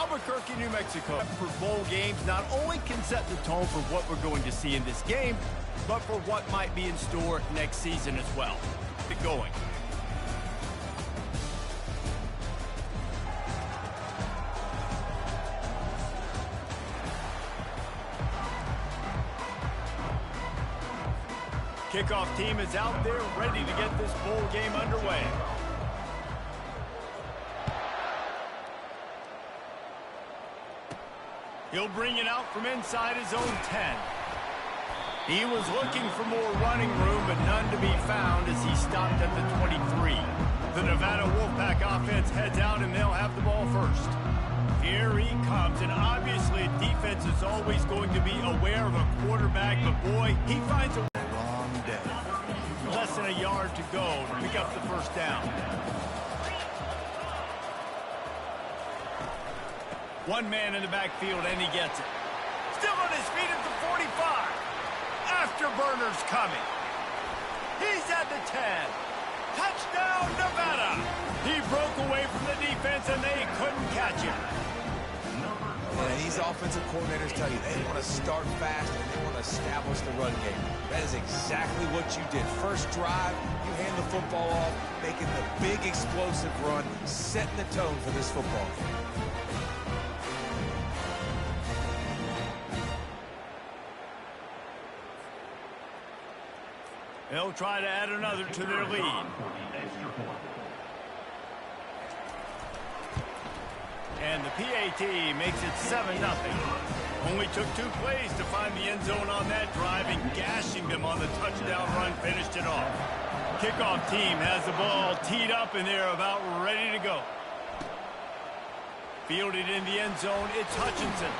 Albuquerque, New Mexico. For bowl games not only can set the tone for what we're going to see in this game, but for what might be in store next season as well. Get going. Kickoff team is out there ready to get this bowl game underway. He'll bring it out from inside his own 10. He was looking for more running room, but none to be found as he stopped at the 23. The Nevada Wolfpack offense heads out, and they'll have the ball first. Here he comes, and obviously defense is always going to be aware of a quarterback, but boy, he finds a wrong day. Less than a yard to go to pick up the first down. One man in the backfield, and he gets it. Still on his feet at the 45. Afterburners coming. He's at the 10. Touchdown, Nevada. He broke away from the defense, and they couldn't catch him. And these offensive coordinators tell you they want to start fast and they want to establish the run game. That is exactly what you did. First drive, you hand the football off, making the big explosive run, setting the tone for this football game. They'll try to add another to their lead. And the PAT makes it 7-0. Only took 2 plays to find the end zone on that drive, and gashing them on the touchdown run finished it off. Kickoff team has the ball teed up, and they're about ready to go. Fielded in the end zone, it's Hutchinson.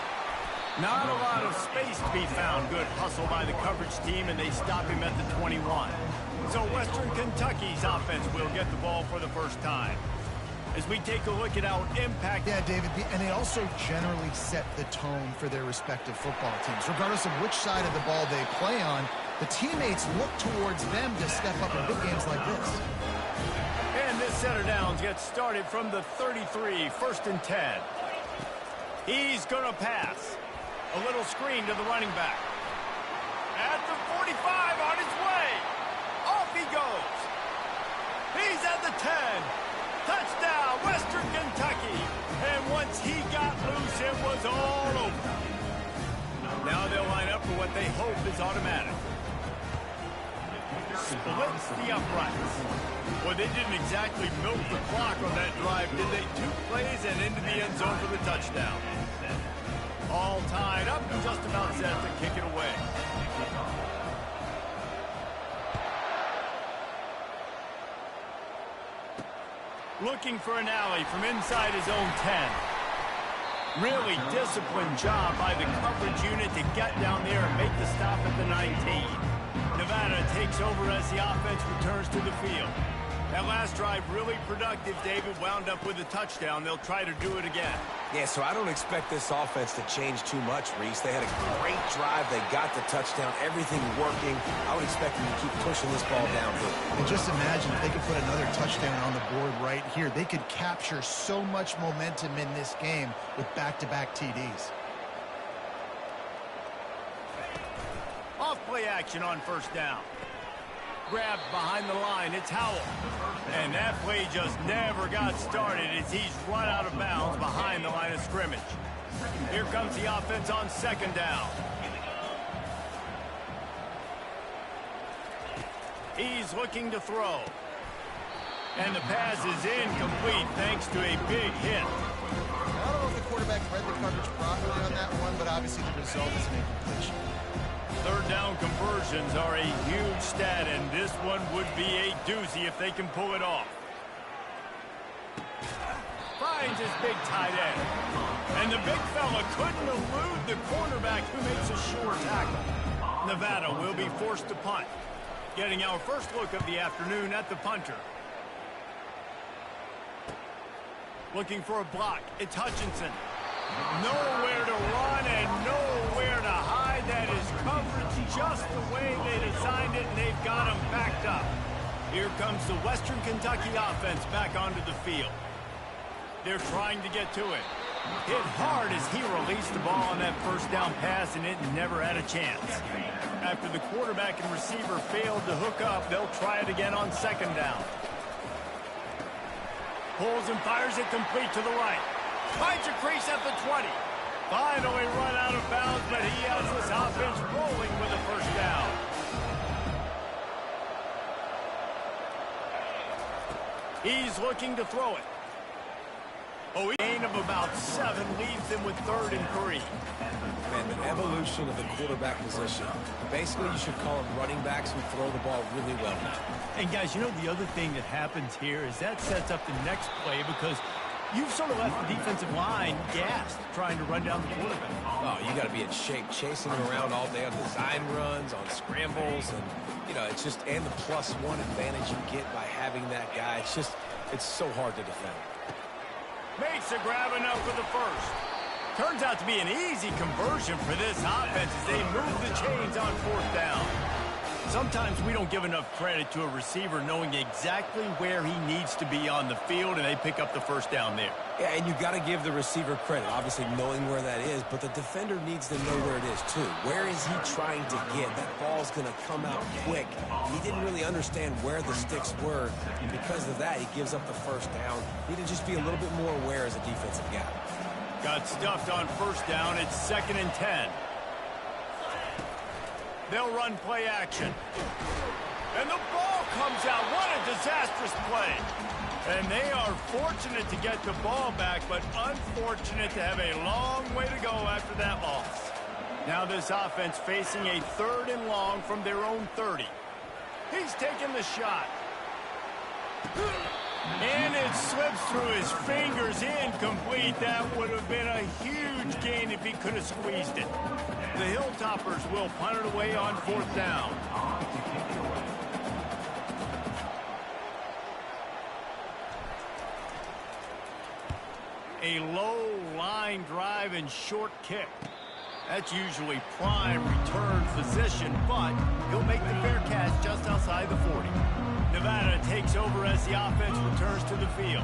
Not a lot of space to be found. Good hustle by the coverage team, and they stop him at the 21. So Western Kentucky's offense will get the ball for the first time. As we take a look at our impact. Yeah, David, and they also generally set the tone for their respective football teams. Regardless of which side of the ball they play on, the teammates look towards them to step up in big games like this. And this set of downs gets started from the 33, 1st and 10. He's going to pass. A little screen to the running back. At the 45, on his way. Off he goes. He's at the 10. Touchdown, Western Kentucky. And once he got loose, it was all over. Now they'll line up for what they hope is automatic. Splits the uprights. Well, they didn't exactly milk the clock on that drive, did they? 2 plays and into the end zone for the touchdown. All tied up and just about set to kick it away. Looking for an alley from inside his own 10. Really disciplined job by the coverage unit to get down there and make the stop at the 19. Nevada takes over as the offense returns to the field. That last drive really productive, David, wound up with a touchdown. They'll try to do it again. Yeah, so I don't expect this offense to change too much, Reese. They had a great drive. They got the touchdown. Everything working. I would expect them to keep pushing this ball downfield. And just imagine if they could put another touchdown on the board right here. They could capture so much momentum in this game with back-to-back TDs. Off play action on 1st down. Grabbed behind the line, it's Howell. And that play just never got started as he's run out of bounds behind the line of scrimmage. Here comes the offense on 2nd down. He's looking to throw. And the pass is incomplete thanks to a big hit. I don't know if the quarterback read the coverage properly on that one, but obviously the result is an incompletion. 3rd down conversions are a huge stat, and this one would be a doozy if they can pull it off. Finds his big tight end. And the big fella couldn't elude the cornerback who makes a sure tackle. Nevada will be forced to punt. Getting our first look of the afternoon at the punter. Looking for a block. It's Hutchinson. Nowhere to run and nowhere to hide. That is coverage just the way they designed it, and they've got him backed up. Here comes the Western Kentucky offense back onto the field. They're trying to get to it. Hit hard as he released the ball on that first down pass, and it never had a chance. After the quarterback and receiver failed to hook up, they'll try it again on second down. Pulls and fires it complete to the right. Finds a crease at the 20. Finally run out of bounds, but he has this offense rolling with a first down. He's looking to throw it. Oh, a gain of about 7 leaves him with 3rd and 3. Man, the evolution of the quarterback position. Basically, you should call them running backs who throw the ball really well now. And guys, you know the other thing that happens here is that sets up the next play because you've sort of left the defensive line gassed trying to run down the quarterback. Oh, you got to be in shape, chasing him around all day on design runs, on scrambles, and it's just and the +1 advantage you get by having that guy. It's so hard to defend. Makes a grab enough for the first. Turns out to be an easy conversion for this offense as they move the chains on 4th down. Sometimes we don't give enough credit to a receiver knowing exactly where he needs to be on the field, and they pick up the first down there. Yeah, and you got to give the receiver credit, obviously knowing where that is, but the defender needs to know where it is too. Where is he trying to get? That ball's going to come out quick. He didn't really understand where the sticks were, and because of that, he gives up the first down. Need to just be a little bit more aware as a defensive guy. Got stuffed on first down. It's 2nd and 10. They'll run play action. And the ball comes out. What a disastrous play. And they are fortunate to get the ball back, but unfortunate to have a long way to go after that loss. Now this offense facing a 3rd and long from their own 30. He's taking the shot. And it slips through his fingers, incomplete. That would have been a huge gain if he could have squeezed it. The Hilltoppers will punt it away on 4th down. A low line drive and short kick. That's usually prime return position, but he'll make the fair catch just outside the 40. Nevada takes over as the offense returns to the field.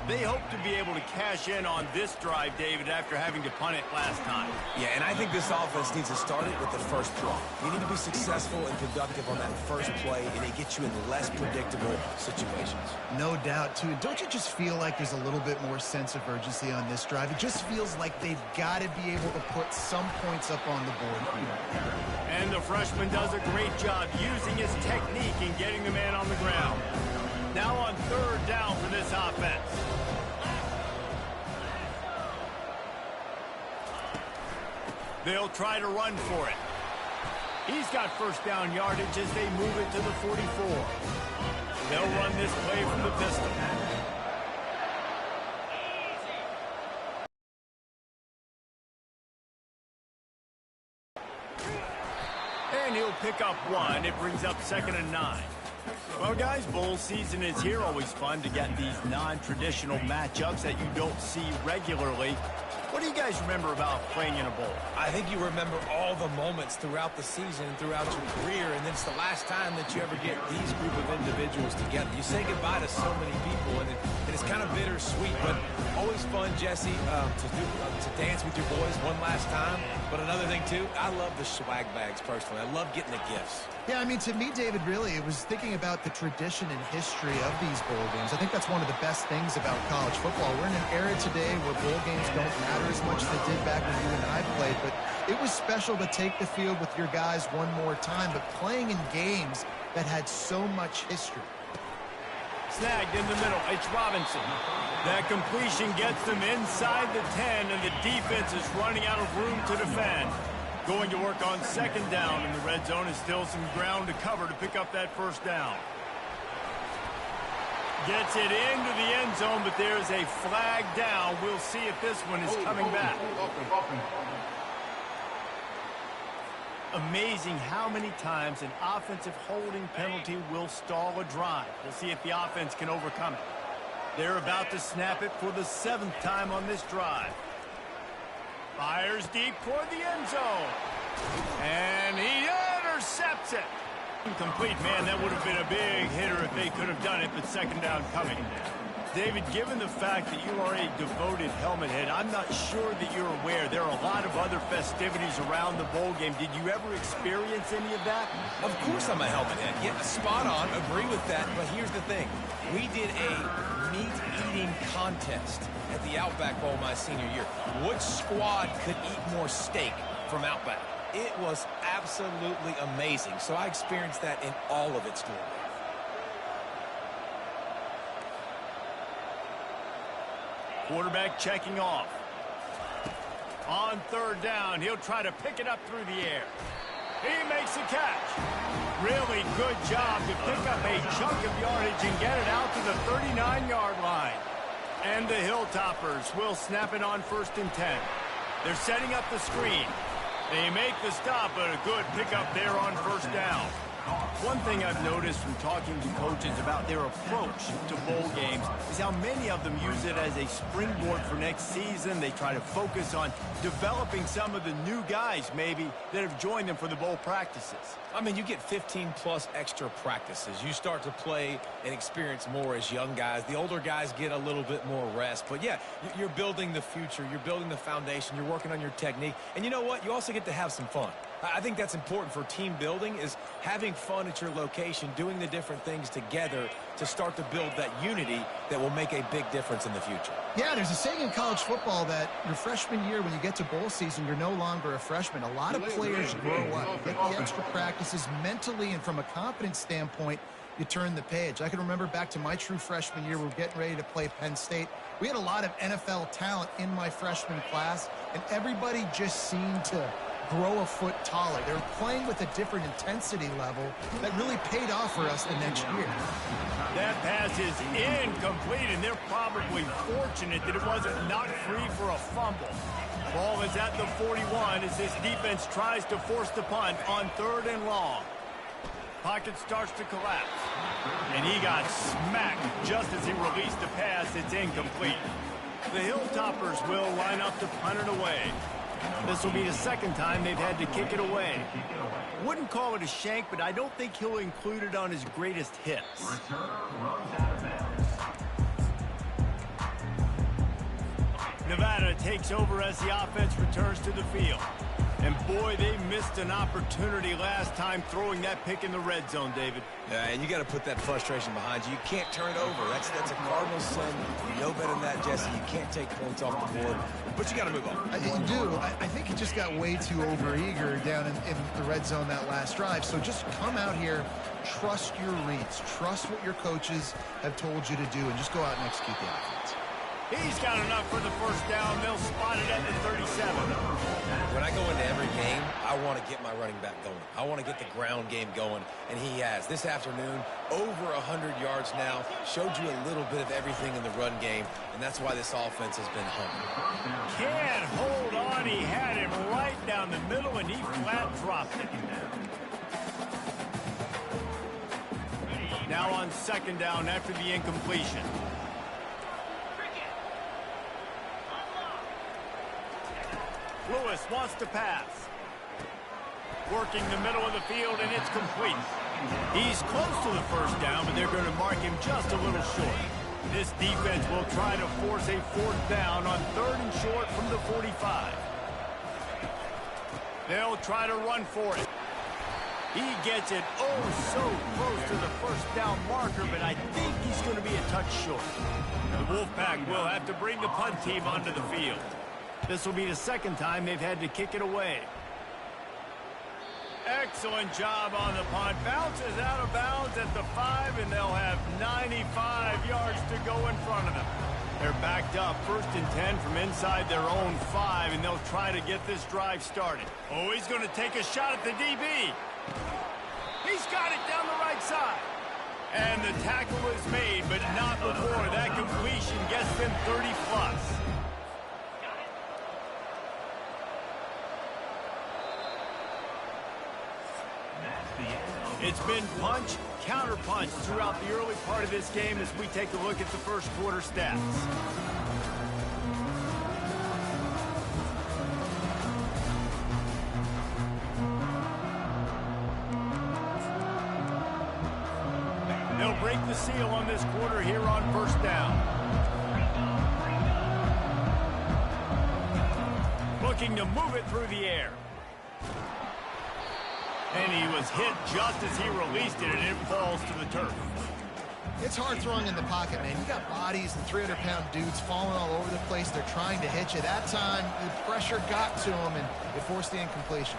They hope to be able to cash in on this drive, David, after having to punt it last time. Yeah, and I think this offense needs to start it with the first play. You need to be successful and productive on that first play, and it gets you in less predictable situations. No doubt, too. Don't you just feel like there's a little bit more sense of urgency on this drive? It just feels like they've got to be able to put some points up on the board here. And the freshman does a great job using his technique and getting the man on the ground. Now on 3rd down for this offense. They'll try to run for it. He's got first down yardage as they move it to the 44. They'll run this play from the pistol. And he'll pick up 1. It brings up 2nd and 9. Well, guys, bowl season is here. Always fun to get these non-traditional matchups that you don't see regularly. What do you guys remember about playing in a bowl? I think you remember all the moments throughout the season and throughout your career, and it's the last time that you ever get these group of individuals together. You say goodbye to so many people, and it's kind of bittersweet, but always fun, Jesse, to dance with your boys one last time. But another thing, too, I love the swag bags, personally. I love getting the gifts. Yeah, I mean, to me, David, really, it was thinking about the tradition and history of these bowl games. I think that's one of the best things about college football. We're in an era today where bowl games don't matter as much as they did back when you and I played, but it was special to take the field with your guys one more time, but playing in games that had so much history. Snagged in the middle. It's Robinson. That completion gets them inside the 10, and the defense is running out of room to defend. Going to work on 2nd down, and the red zone is still some ground to cover to pick up that first down. Gets it into the end zone, but there's a flag down. We'll see if this one is coming back. Amazing how many times an offensive holding penalty will stall a drive. We'll see if the offense can overcome it. They're about to snap it for the 7th time on this drive. Fires deep toward the end zone. And he intercepts it. Incomplete, man. That would have been a big hitter if they could have done it, but 2nd down coming. David, given the fact that you are a devoted helmet head, I'm not sure that you're aware there are a lot of other festivities around the bowl game. Did you ever experience any of that? Of course I'm a helmet head. Yeah, spot on. Agree with that. But here's the thing. We did a meat-eating contest at the Outback Bowl my senior year. Which squad could eat more steak from Outback? It was absolutely amazing. So I experienced that in all of its glory. Quarterback checking off. On third down, he'll try to pick it up through the air. He makes a catch. Really good job to pick up a chunk of yardage and get it out to the 39-yard line. And the Hilltoppers will snap it on 1st and 10. They're setting up the screen. They make the stop, but a good pickup there on 1st down. One thing I've noticed from talking to coaches about their approach to bowl games is how many of them use it as a springboard for next season. They try to focus on developing some of the new guys, maybe, that have joined them for the bowl practices. I mean, you get 15-plus extra practices. You start to play and experience more as young guys. The older guys get a little bit more rest. But, yeah, you're building the future. You're building the foundation. You're working on your technique. And you know what? You also get to have some fun. I think that's important for team building, is having fun at your location, doing the different things together to start to build that unity that will make a big difference in the future. Yeah, there's a saying in college football that your freshman year, when you get to bowl season, you're no longer a freshman. A lot of players grow up, you get the extra practices mentally, and from a confidence standpoint, you turn the page. I can remember back to my true freshman year, we were getting ready to play Penn State. We had a lot of NFL talent in my freshman class, and everybody just seemed to grow a foot taller. They were playing with a different intensity level that really paid off for us the next year. That pass is incomplete, and they're probably fortunate that it wasn't knocked free for a fumble. Ball is at the 41 as this defense tries to force the punt on 3rd and long. Pocket starts to collapse, and he got smacked just as he released the pass. It's incomplete. The Hilltoppers will line up to punt it away. This will be the 2nd time they've had to kick it away. Wouldn't call it a shank, but I don't think he'll include it on his greatest hits. Nevada takes over as the offense returns to the field. And boy, they missed an opportunity last time throwing that pick in the red zone, David. Yeah, and you got to put that frustration behind you. You can't turn it over. That's a Cardinal sin. You know better than that, Jesse. You can't take points off the board, but you got to move on. You do. I think he just got way too overeager down in the red zone that last drive. So just come out here, trust your reads, trust what your coaches have told you to do, and just go out and execute the offense. He's got enough for the 1st down. They'll spot it at the 37. When I go into every game, I want to get my running back going. I want to get the ground game going, and he has. This afternoon, over 100 yards now, showed you a little bit of everything in the run game, and that's why this offense has been humming. Can't hold on. He had him right down the middle, and he flat dropped it. Now on 2nd down after the incompletion. Lewis wants to pass. Working the middle of the field, and it's complete. He's close to the 1st down, but they're going to mark him just a little short. This defense will try to force a 4th down on 3rd and short from the 45. They'll try to run for it. He gets it so close to the 1st down marker, but I think he's going to be a touch short. The Wolfpack will have to bring the punt team onto the field. This will be the 2nd time they've had to kick it away. Excellent job on the punt. Bounces out of bounds at the 5, and they'll have 95 yards to go in front of them. They're backed up 1st and 10 from inside their own 5, and they'll try to get this drive started. Oh, he's going to take a shot at the DB. He's got it down the right side. And the tackle is made, but not before that completion gets them 30-plus. It's been punch, counter-punch throughout the early part of this game as we take a look at the 1st quarter stats. They'll break the seal on this quarter here on first down. Looking to move it through the air. And he was hit just as he released it, and it falls to the turf. It's hard throwing in the pocket, man. You got bodies and 300-pound dudes falling all over the place. They're trying to hit you. That time, the pressure got to him, and it forced the incompletion.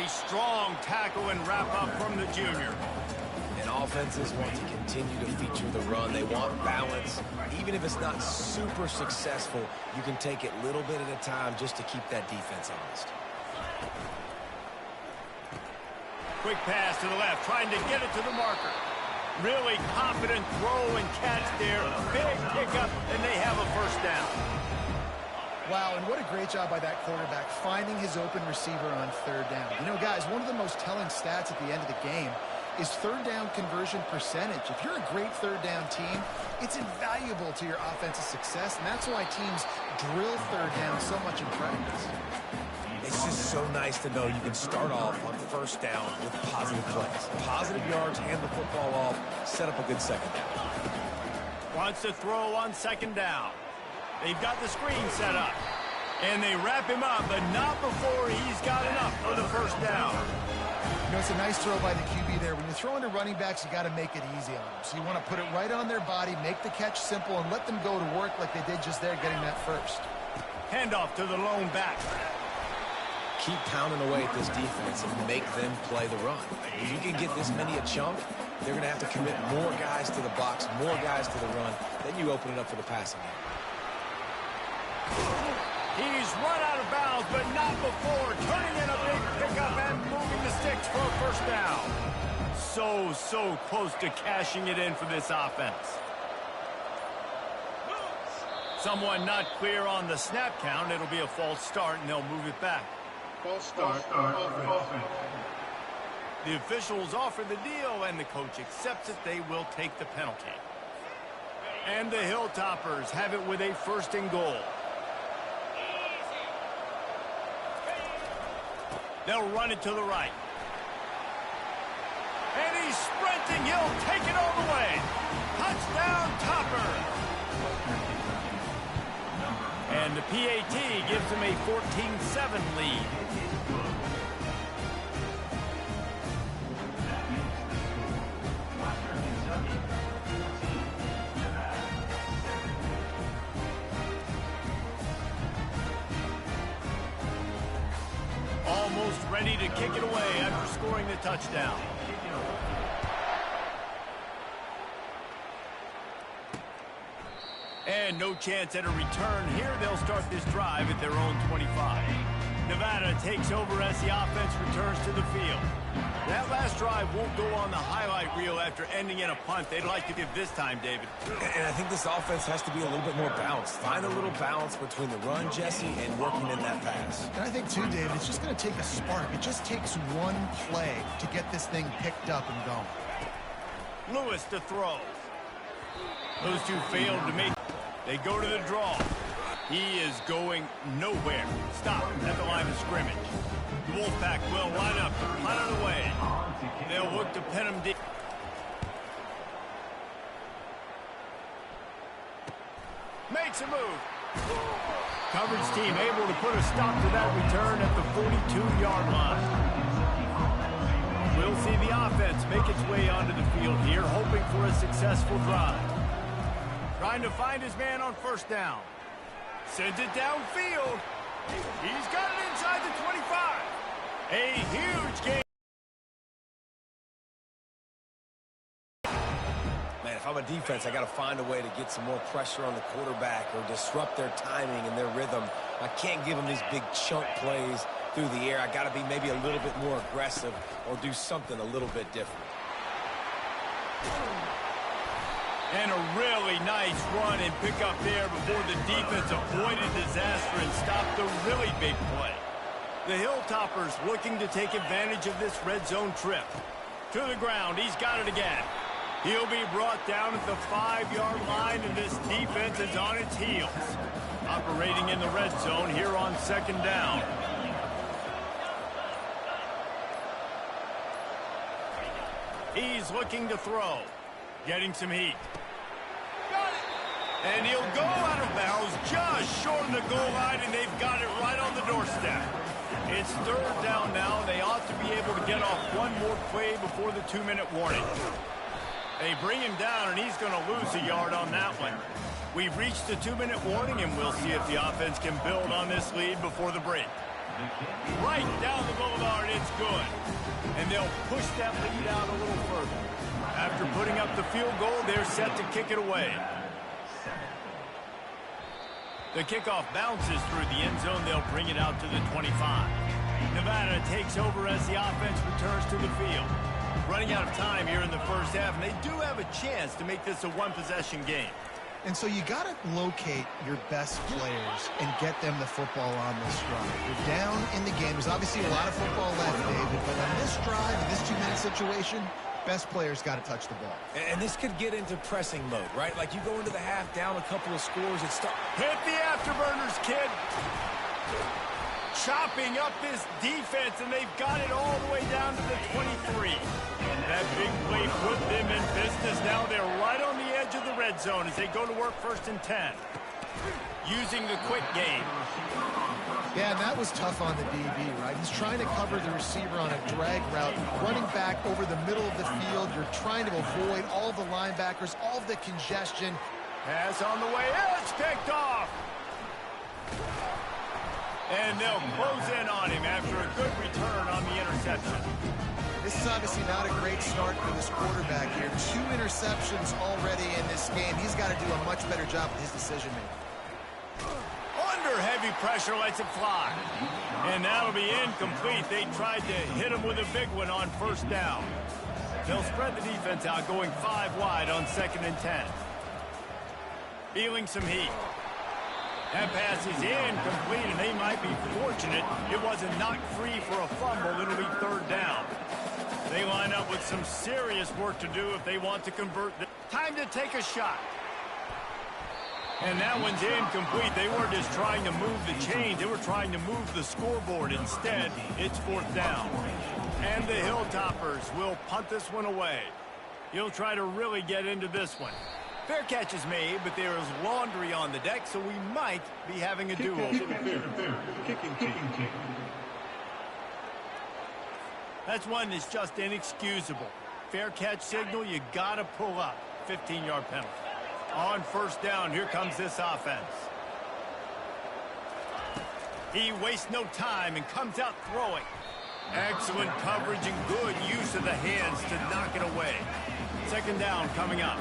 A strong tackle and wrap-up from the junior. And offenses want to continue to feature the run. They want balance. Even if it's not super successful, you can take it little bit at a time just to keep that defense honest. Quick pass to the left, trying to get it to the marker. Really confident throw and catch there. Big pickup, and they have a first down. Wow, and what a great job by that quarterback, finding his open receiver on third down. You know, guys, one of the most telling stats at the end of the game is third down conversion percentage. If you're a great third down team, it's invaluable to your offensive success, and that's why teams drill third down so much in practice. It's just so nice to know you can start off on first down with positive plays. Positive yards, hand the football off, set up a good second down. Wants to throw on second down. They've got the screen set up. And they wrap him up, but not before he's got enough for the first down. You know, it's a nice throw by the QB there. When you're throwing to running backs, you got to make it easy on them. So you want to put it right on their body, make the catch simple, and let them go to work like they did just there, getting that first. Handoff to the lone back. Keep pounding away at this defense and make them play the run. If you can get this many a chunk, they're going to have to commit more guys to the box, more guys to the run. Then you open it up for the passing game. He's run out of bounds, but not before turning in a big pickup and moving the sticks for a first down. So close to cashing it in for this offense. Someone not clear on the snap count. It'll be a false start, and they'll move it back. False start. Offense. The officials offer the deal, and the coach accepts it. They will take the penalty. And the Hilltoppers have it with a first and goal. They'll run it to the right. And he's sprinting. He'll take it all the way. Touchdown, Topper. And the PAT gives him a 14-7 lead. Almost ready to kick it away after scoring the touchdown. And no chance at a return here. They'll start this drive at their own 25. Nevada takes over as the offense returns to the field. That last drive won't go on the highlight reel after ending in a punt. They'd like to give this time, David. And I think this offense has to be a little bit more balanced. Find a little balance between the run, Jesse, and working in that pass. And I think, too, David, it's just going to take a spark. It just takes one play to get this thing picked up and going. Lewis to throw. Those two failed to make. They go to the draw. He is going nowhere. Stop at the line of scrimmage. The Wolfpack will line up to punt it away. They'll look to pin him deep. Makes a move. Coverage team able to put a stop to that return at the 42-yard line. We'll see the offense make its way onto the field here, hoping for a successful drive. Trying to find his man on first down. Sends it downfield. He's got it inside the 25. A huge game. Man, if I'm a defense, I got to find a way to get some more pressure on the quarterback or disrupt their timing and their rhythm. I can't give them these big chunk plays through the air. I got to be maybe a little bit more aggressive or do something a little bit different. And a really nice run and pick up there before the defense avoided disaster and stopped the really big play. The Hilltoppers looking to take advantage of this red zone trip. To the ground, he's got it again. He'll be brought down at the 5-yard line, and this defense is on its heels. Operating in the red zone here on second down. He's looking to throw. Getting some heat. And he'll go out of bounds just short of the goal line, and they've got it right on the doorstep. It's third down now. They ought to be able to get off one more play before the 2-minute warning. They bring him down, and he's going to lose a yard on that one. We've reached the 2-minute warning, and we'll see if the offense can build on this lead before the break. Right down the boulevard, it's good. And they'll push that lead out a little further. After putting up the field goal, they're set to kick it away. The kickoff bounces through the end zone. They'll bring it out to the 25. Nevada takes over as the offense returns to the field. Running out of time here in the first half, and they do have a chance to make this a one-possession game. And so you got to locate your best players and get them the football on this drive. You're down in the game. There's obviously a lot of football left, David, but on this drive, in this 2-minute situation, best players got to touch the ball. And this could get into pressing mode, right? Like you go into the half down a couple of scores and start. Hit the afterburners, kid. Chopping up this defense, and they've got it all the way down to the 23. That big play put them in business. Now they're right on the edge of the red zone as they go to work 1st and 10. Using the quick game. Yeah, and that was tough on the DB, right? He's trying to cover the receiver on a drag route, running back over the middle of the field. You're trying to avoid all the linebackers, all the congestion. Pass on the way. It's picked off. And they'll close in on him after a good return on the interception. This is obviously not a great start for this quarterback here. 2 interceptions already in this game. He's got to do a much better job with his decision-making. Under heavy pressure, lets it fly. And that'll be incomplete. They tried to hit him with a big one on 1st down. They'll spread the defense out, going 5 wide on 2nd and 10. Feeling some heat. That pass is incomplete, and they might be fortunate it wasn't knocked free for a fumble. It'll be 3rd down. They line up with some serious work to do if they want to convert. Time to take a shot. And that one's incomplete. They weren't just trying to move the chains. They were trying to move the scoreboard. Instead, it's 4th down. And the Hilltoppers will punt this one away. He'll try to really get into this one. Fair catch is made, but there is laundry on the deck, so we might be having a do-over. Kicking team. That's one that's just inexcusable. Fair catch signal, you got to pull up. 15-yard penalty. On 1st down, here comes this offense. He wastes no time and comes out throwing. Excellent coverage and good use of the hands to knock it away. 2nd down coming up.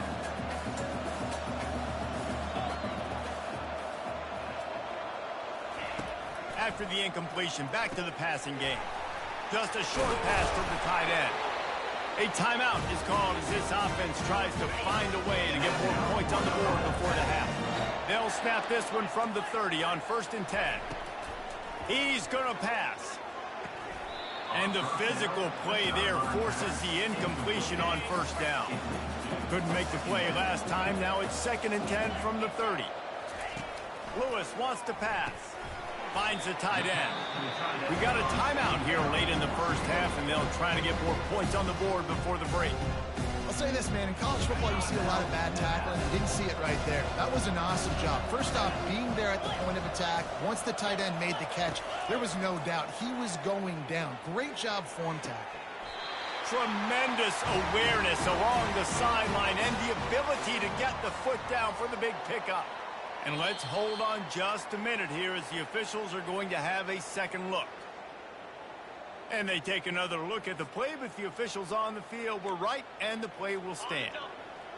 After the incompletion, back to the passing game. Just a short pass from the tight end. A timeout is called as this offense tries to find a way to get more points on the board before the half. They'll snap this one from the 30 on 1st and 10. He's going to pass. And the physical play there forces the incompletion on 1st down. Couldn't make the play last time. Now it's 2nd and 10 from the 30. Lewis wants to pass. Finds the tight end. We got a timeout here late in the first half, and they'll try to get more points on the board before the break. I'll say this, man. In college football, you see a lot of bad tackling. You didn't see it right there. That was an awesome job. First off, being there at the point of attack. Once the tight end made the catch, there was no doubt he was going down. Great job form tackle. Tremendous awareness along the sideline and the ability to get the foot down for the big pickup. And let's hold on just a minute here as the officials are going to have a second look. And they take another look at the play, but the officials on the field were right, and the play will stand.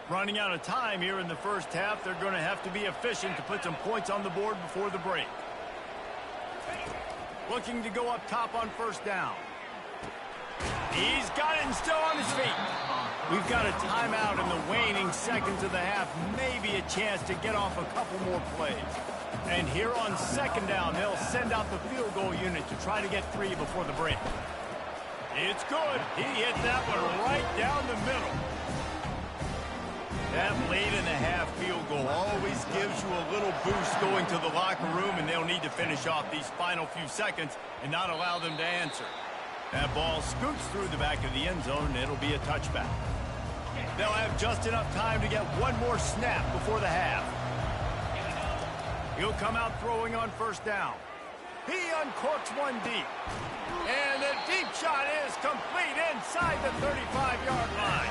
Running out of time here in the first half, they're going to have to be efficient to put some points on the board before the break. Looking to go up top on 1st down. He's got it and still on his feet. We've got a timeout in the waning seconds of the half. Maybe a chance to get off a couple more plays. And here on 2nd down, they'll send out the field goal unit to try to get 3 before the break. It's good. He hit that one right down the middle. That late in the half field goal always gives you a little boost going to the locker room, and they'll need to finish off these final few seconds and not allow them to answer. That ball scoots through the back of the end zone, and it'll be a touchback. They'll have just enough time to get one more snap before the half. He'll come out throwing on first down. He uncorks one deep. And the deep shot is complete inside the 35-yard line.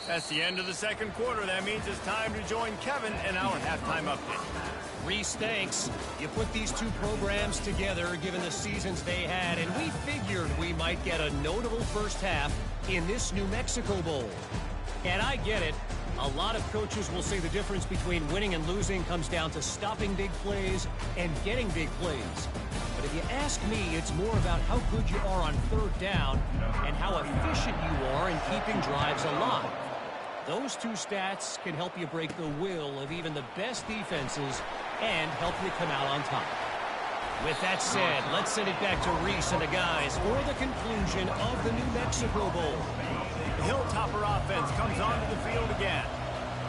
That's the end of the second quarter. That means it's time to join Kevin in our halftime update. Reese, thanks. You put these two programs together given the seasons they had, and we figured we might get a notable first half in this New Mexico Bowl. And I get it. A lot of coaches will say the difference between winning and losing comes down to stopping big plays and getting big plays. But if you ask me, it's more about how good you are on third down and how efficient you are in keeping drives alive. Those two stats can help you break the will of even the best defenses and help you come out on top. With that said, let's send it back to Reese and the guys for the conclusion of the New Mexico Bowl. The Hilltopper offense comes onto the field again.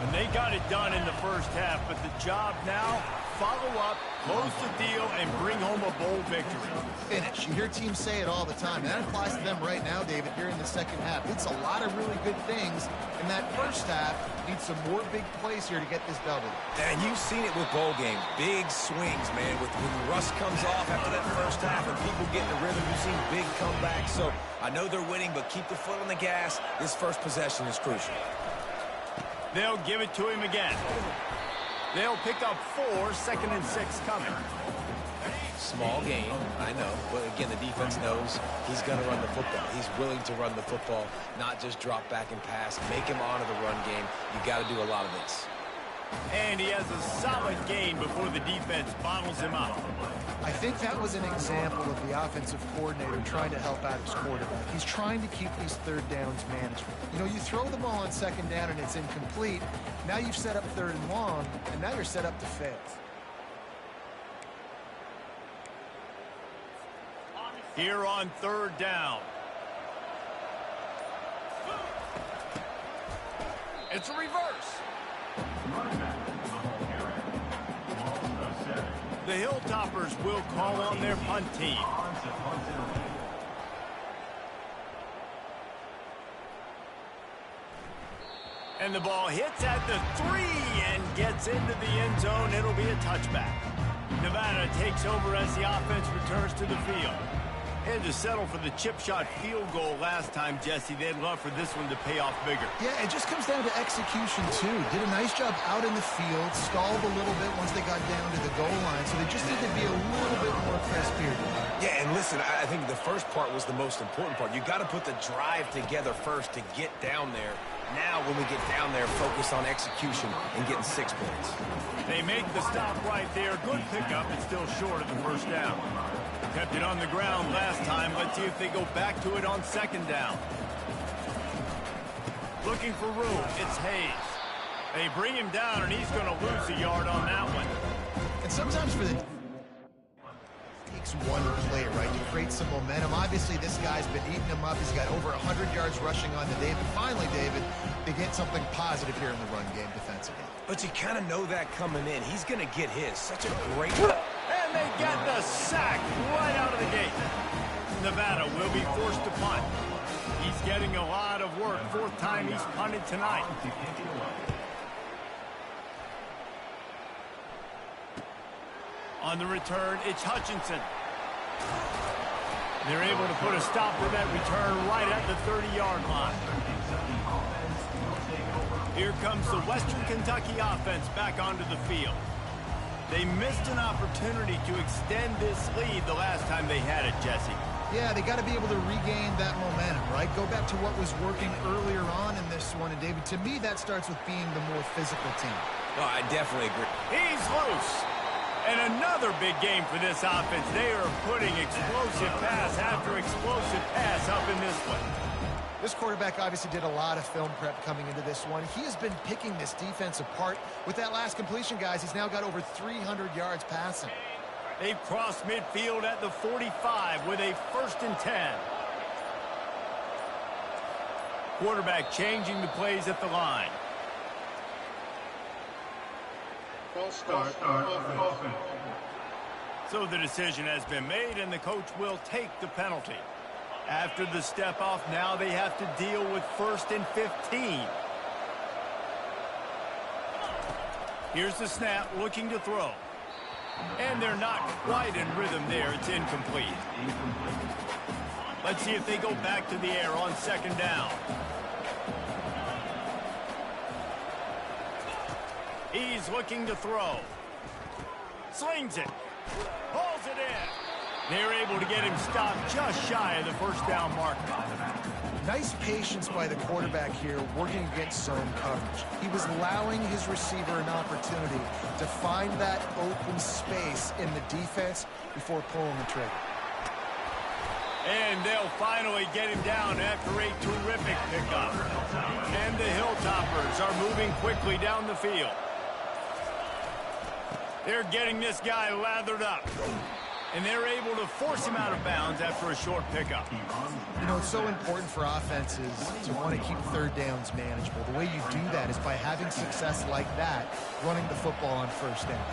And they got it done in the first half, but the job now, follow up, close the deal, and bring home a bowl victory. Finish. You hear teams say it all the time, and that applies to them right now, David, here in the second half. It's a lot of really good things in that first half. Need some more big plays here to get this double. And you've seen it with bowl games. Big swings, man. When rust comes off after that first half and people get in the rhythm, you've seen big comebacks. So I know they're winning, but keep the foot on the gas. This first possession is crucial. They'll give it to him again. They'll pick up 4, 2nd and 6 coming. Small gain, I know. But again, the defense knows he's going to run the football. He's willing to run the football, not just drop back and pass. Make him honor the run game. You got to do a lot of this. And he has a solid gain before the defense bottles him up. I think that was an example of the offensive coordinator trying to help out his quarterback. He's trying to keep these third downs manageable. You know, you throw the ball on second down and it's incomplete. Now you've set up third and long, and now you're set up to fail. Here on third down. It's a reverse. The Hilltoppers will call on their punt team. And the ball hits at the 3 and gets into the end zone. It'll be a touchback. Nevada takes over as the offense returns to the field. Had to settle for the chip shot field goal last time, Jesse. They'd love for this one to pay off bigger. Yeah, it just comes down to execution, too. Did a nice job out in the field, stalled a little bit once they got down to the goal line, so they just need to be a little bit more crisp here. Yeah, and listen, I think the first part was the most important part. You got to put the drive together first to get down there. Now, when we get down there, focus on execution and getting 6 points. They make the stop right there. Good pickup. It's still short of the first down. Kept it on the ground last time. Let's see if they go back to it on second down. Looking for room. It's Hayes. They bring him down, and he's going to lose a yard on that one. And sometimes for the... takes one play, right, to create some momentum. Obviously, this guy's been eating them up. He's got over 100 yards rushing on the day. But finally, David, they get something positive here in the run game defensively. But you kind of know that coming in. He's going to get his. Such a great... And they get the sack right out of the gate. Nevada will be forced to punt. He's getting a lot of work. 4th time he's punted tonight. On the return, it's Hutchinson. They're able to put a stop to that return right at the 30-yard line. Here comes the Western Kentucky offense back onto the field. They missed an opportunity to extend this lead the last time they had it, Jesse. Yeah, they got to be able to regain that momentum, right? Go back to what was working earlier on in this one. And, David, to me, that starts with being the more physical team. No, I definitely agree. He's loose. And another big game for this offense. They are putting explosive pass after explosive pass up in this one. This quarterback obviously did a lot of film prep coming into this one. He has been picking this defense apart. With that last completion, guys, he's now got over 300 yards passing. They've crossed midfield at the 45 with a 1st and 10. Quarterback changing the plays at the line. False start offense. So the decision has been made, and the coach will take the penalty. After the step off, now they have to deal with 1st and 15. Here's the snap, looking to throw. And they're not quite in rhythm there. It's incomplete. Let's see if they go back to the air on 2nd down. He's looking to throw. Slings it. Pulls it in. They're able to get him stopped just shy of the 1st down marker. Nice patience by the quarterback here, working against zone coverage. He was allowing his receiver an opportunity to find that open space in the defense before pulling the trigger. And they'll finally get him down after a terrific pickup. And the Hilltoppers are moving quickly down the field. They're getting this guy lathered up. And they're able to force him out of bounds after a short pickup. You know, it's so important for offenses to want to keep 3rd downs manageable. The way you do that is by having success like that, running the football on 1st down.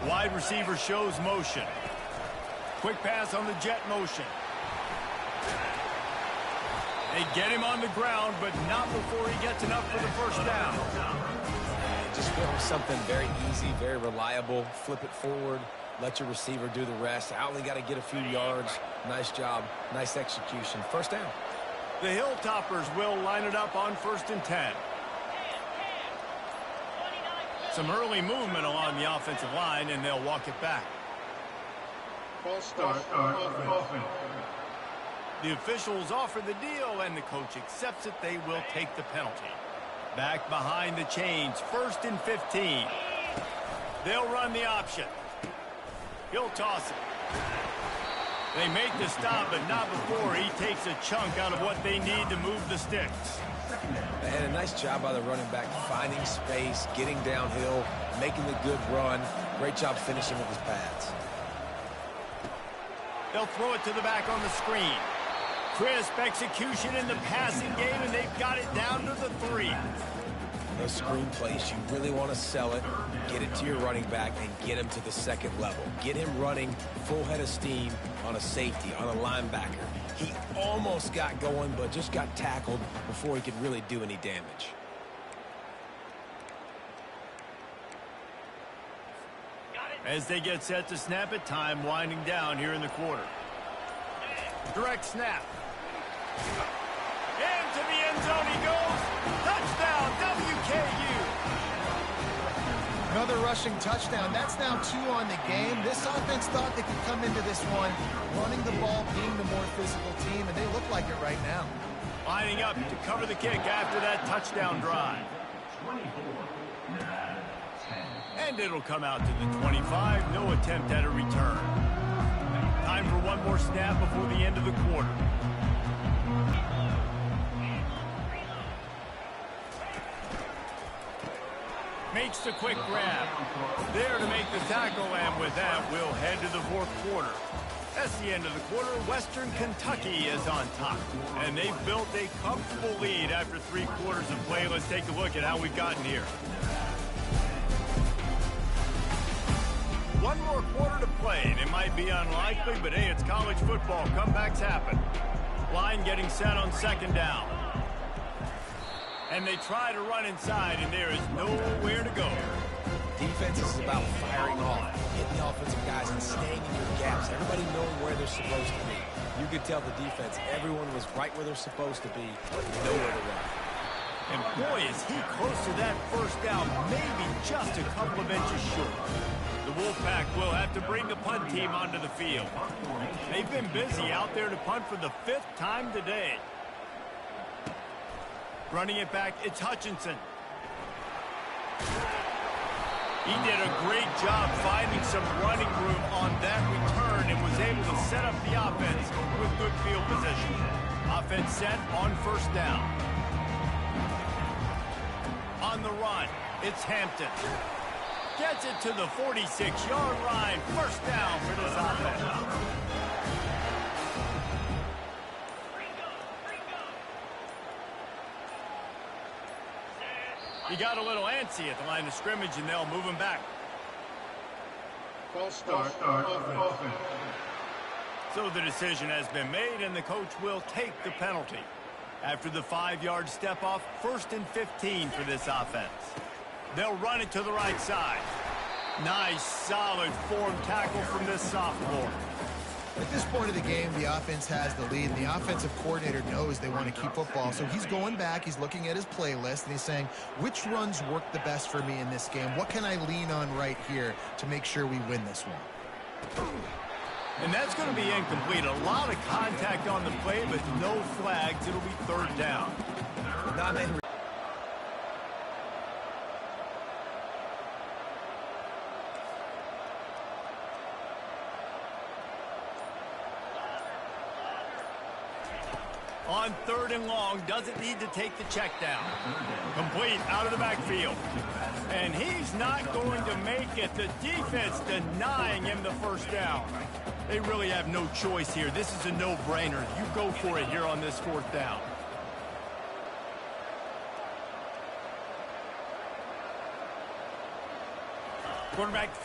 Wide receiver shows motion. Quick pass on the jet motion. They get him on the ground, but not before he gets enough for the 1st down. Just go with something very easy, very reliable. Flip it forward. Let your receiver do the rest. I only got to get a few yards. Nice job. Nice execution. 1st down. The Hilltoppers will line it up on 1st and 10. Some early movement along the offensive line, and they'll walk it back. False start. Offense. The officials offer the deal, and the coach accepts it. They will take the penalty. Back behind the chains, 1st and 15. They'll run the option. He'll toss it. They make the stop, but not before he takes a chunk out of what they need to move the sticks. And a nice job by the running back, finding space, getting downhill, making the good run. Great job finishing with his pads. They'll throw it to the back on the screen. Crisp execution in the passing game, and they've got it down to the 3. Those screen plays, you really want to sell it, get it to your running back, and get him to the 2nd level. Get him running full head of steam on a safety, on a linebacker. He almost got going, but just got tackled before he could really do any damage. As they get set to snap it, time winding down here in the quarter. Direct snap. Into the end zone he goes. Touchdown, WKU. Another rushing touchdown. That's now 2 on the game. This offense thought they could come into this one running the ball, being the more physical team, and they look like it right now. Lining up to cover the kick after that touchdown drive. And it'll come out to the 25. No attempt at a return. Time for one more snap before the end of the quarter. Makes the quick grab. There to make the tackle, and with that, we'll head to the 4th quarter. That's the end of the quarter. Western Kentucky is on top, and they've built a comfortable lead after 3 quarters of play. Let's take a look at how we've gotten here. One more quarter to play, and it might be unlikely, but hey, it's college football. Comebacks happen. Line getting set on 2nd down. And they try to run inside, and there is nowhere to go. Defense is about firing off, hitting the offensive guys and staying in your gaps. Everybody knowing where they're supposed to be. You could tell the defense, everyone was right where they're supposed to be, nowhere to run. And boy, is he close to that 1st down, maybe just a couple of inches short. The Wolfpack will have to bring the punt team onto the field. They've been busy out there to punt for the 5th time today. Running it back, it's Hutchinson. He did a great job finding some running room on that return and was able to set up the offense with good field position. Offense set on 1st down. On the run, it's Hampton. Gets it to the 46-yard line. 1st down for this offense. He got a little antsy at the line of scrimmage, and they'll move him back. False start. Offense. So the decision has been made, and the coach will take the penalty. After the 5-yard step off, 1st and 15 for this offense. They'll run it to the right side. Nice, solid form tackle from this sophomore. At this point of the game, the offense has the lead, and the offensive coordinator knows they want to keep football. So he's going back, he's looking at his playlist, and he's saying, which runs work the best for me in this game? What can I lean on right here to make sure we win this one? And that's going to be incomplete. A lot of contact on the play, but no flags. It'll be 3rd down. On 3rd and long, doesn't need to take the check down. Complete out of the backfield. And he's not going to make it. The defense denying him the 1st down. They really have no choice here. This is a no-brainer. You go for it here on this 4th down. Quarterback